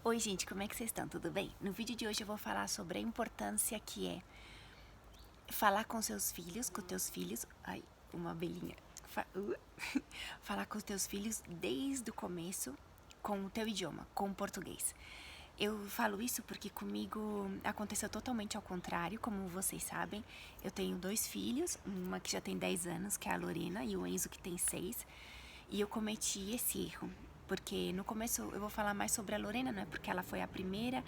Oi gente, como é que vocês estão? Tudo bem? No vídeo de hoje eu vou falar sobre a importância que é falar com seus filhos, com teus filhos, ai, uma abelhinha, falar com os teus filhos desde o começo com o teu idioma, com o português. Eu falo isso porque comigo aconteceu totalmente ao contrário, como vocês sabem. Eu tenho 2 filhos, uma que já tem 10 anos, que é a Lorena, e o Enzo, que tem 6. E eu cometi esse erro, porque no começo eu vou falar mais sobre a Lorena, não é porque ela foi a primeira.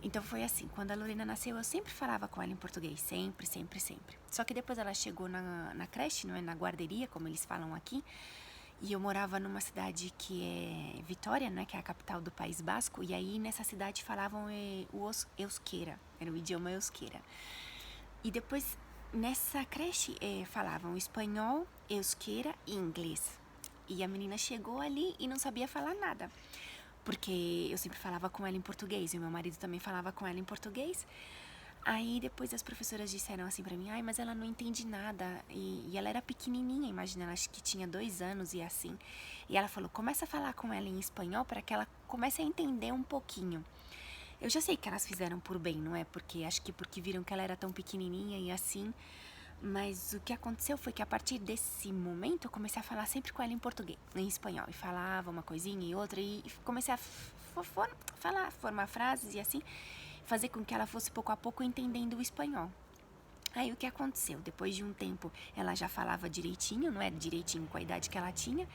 Então foi assim, quando a Lorena nasceu eu sempre falava com ela em português, sempre, sempre, sempre. Só que depois ela chegou na creche, não é, na guarderia, como eles falam aqui. E eu morava numa cidade que é Vitória, né, que é a capital do País Basco. E aí nessa cidade falavam o euskera, era o idioma euskera. E depois nessa creche falavam espanhol, euskera e inglês. E a menina chegou ali e não sabia falar nada, porque eu sempre falava com ela em português e o meu marido também falava com ela em português. Aí depois as professoras disseram assim pra mim, ai, mas ela não entende nada. E ela era pequenininha, imagina, ela acho que tinha 2 anos e assim. E ela falou, começa a falar com ela em espanhol para que ela comece a entender um pouquinho. Eu já sei que elas fizeram por bem, não é? Porque acho que porque viram que ela era tão pequenininha e assim. Mas o que aconteceu foi que a partir desse momento eu comecei a falar sempre com ela em português, em espanhol. E falava uma coisinha e outra e comecei a falar, formar frases e assim, fazer com que ela fosse pouco a pouco entendendo o espanhol. Aí o que aconteceu? Depois de um tempo ela já falava direitinho, não é direitinho com a idade que ela tinha.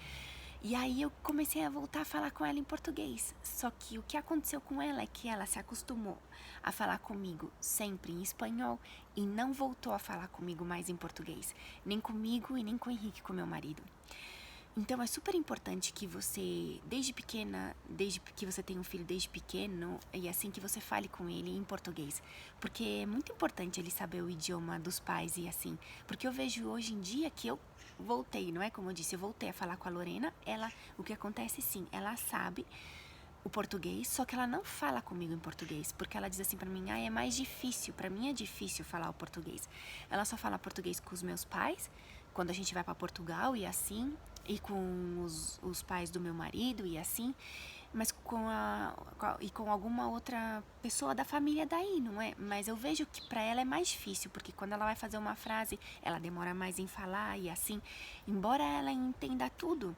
E aí eu comecei a voltar a falar com ela em português. Só que o que aconteceu com ela é que ela se acostumou a falar comigo sempre em espanhol e não voltou a falar comigo mais em português. Nem comigo e nem com o Henrique, com meu marido. Então é super importante que você, desde pequena, desde que você tenha um filho desde pequeno, e assim que você fale com ele em português. Porque é muito importante ele saber o idioma dos pais e assim. Porque eu vejo hoje em dia que eu voltei, não é como eu disse, eu voltei a falar com a Lorena, o que acontece sim, ela sabe o português, só que ela não fala comigo em português, porque ela diz assim pra mim, é mais difícil, pra mim é difícil falar o português. Ela só fala português com os meus pais, quando a gente vai pra Portugal e assim, e com os pais do meu marido e assim, mas com alguma outra pessoa da família daí, não é? Mas eu vejo que pra ela é mais difícil, porque quando ela vai fazer uma frase, ela demora mais em falar e assim, embora ela entenda tudo,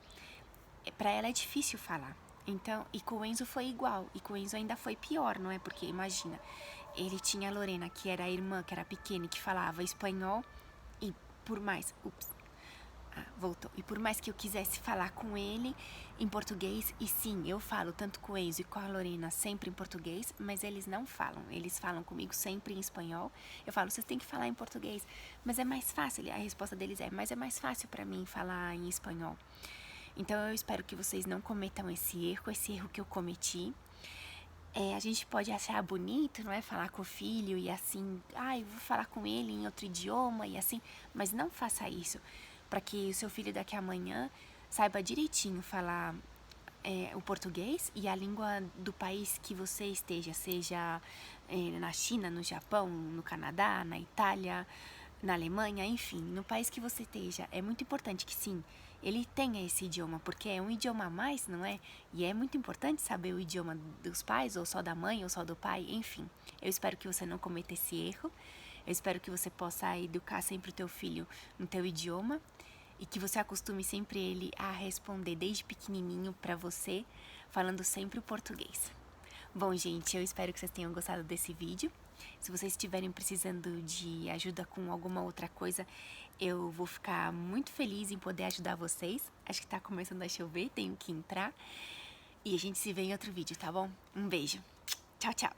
pra ela é difícil falar. Então, e com o Enzo foi igual, e com o Enzo ainda foi pior, não é? Porque imagina, ele tinha a Lorena, que era a irmã, que era pequena e que falava espanhol, e por mais, voltou. E por mais que eu quisesse falar com ele em português, e sim, eu falo tanto com o Enzo e com a Lorena sempre em português, mas eles não falam. Eles falam comigo sempre em espanhol. Eu falo, vocês têm que falar em português. Mas é mais fácil. A resposta deles é, mas é mais fácil pra mim falar em espanhol. Então eu espero que vocês não cometam esse erro que eu cometi. A gente pode achar bonito, não é? Falar com o filho e assim, eu vou falar com ele em outro idioma e assim, mas não faça isso, para que o seu filho daqui a amanhã saiba direitinho falar o português e a língua do país que você esteja, seja na China, no Japão, no Canadá, na Itália, na Alemanha, enfim, no país que você esteja. É muito importante que sim, ele tenha esse idioma, porque é um idioma a mais, não é? E é muito importante saber o idioma dos pais, ou só da mãe, ou só do pai, enfim. Eu espero que você não cometa esse erro. Eu espero que você possa educar sempre o teu filho no teu idioma e que você acostume sempre ele a responder desde pequenininho pra você, falando sempre o português. Bom, gente, eu espero que vocês tenham gostado desse vídeo. Se vocês estiverem precisando de ajuda com alguma outra coisa, eu vou ficar muito feliz em poder ajudar vocês. Acho que tá começando a chover, tenho que entrar. E a gente se vê em outro vídeo, tá bom? Um beijo. Tchau, tchau.